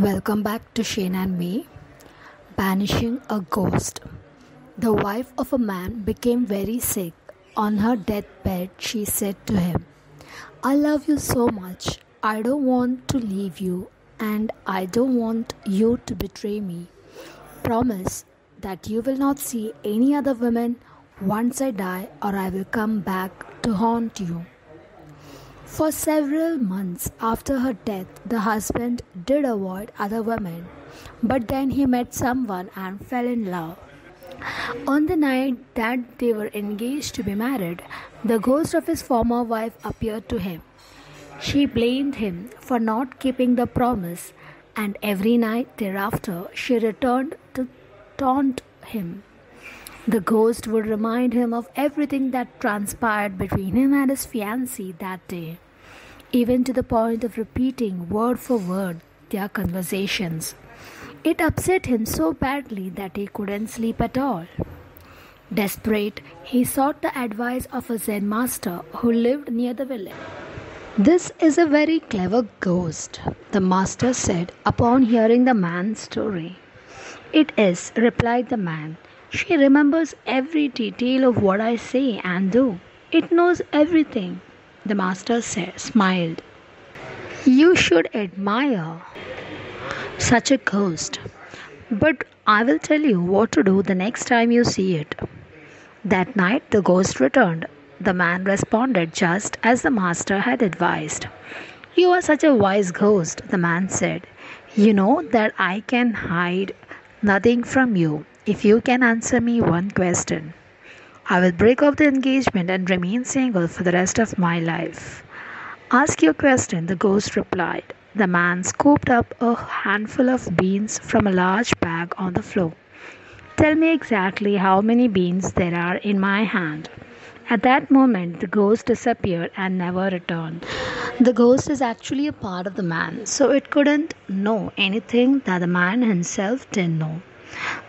Welcome back to Shane and me. Banishing a ghost. The wife of a man became very sick. On her deathbed, she said to him, I love you so much. I don't want to leave you, and I don't want you to betray me. Promise that you will not see any other women once I die, or I will come back to haunt you. For several months after her death, the husband did avoid other women, but then he met someone and fell in love. On the night that they were engaged to be married, the ghost of his former wife appeared to him. She blamed him for not keeping the promise, and every night thereafter she returned to taunt him. The ghost would remind him of everything that transpired between him and his fiancée that day, even to the point of repeating word for word their conversations. It upset him so badly that he couldn't sleep at all. Desperate, he sought the advice of a Zen master who lived near the village. This is a very clever ghost, the master said upon hearing the man's story. It is, replied the man. She remembers every detail of what I say and do. It knows everything, the master smiled. You should admire such a ghost. But I will tell you what to do the next time you see it. That night the ghost returned. The man responded just as the master had advised. You are such a wise ghost, the man said. You know that I can hide nothing from you if you can answer me one question. I will break off the engagement and remain single for the rest of my life. Ask your question, the ghost replied. The man scooped up a handful of beans from a large bag on the floor. Tell me exactly how many beans there are in my hand. At that moment, the ghost disappeared and never returned. The ghost is actually a part of the man, so it couldn't know anything that the man himself didn't know.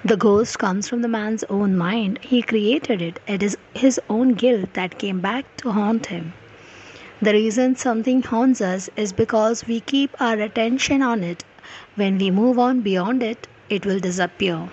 The ghost comes from the man's own mind. He created it. It is his own guilt that came back to haunt him. The reason something haunts us is because we keep our attention on it. When we move on beyond it, it will disappear.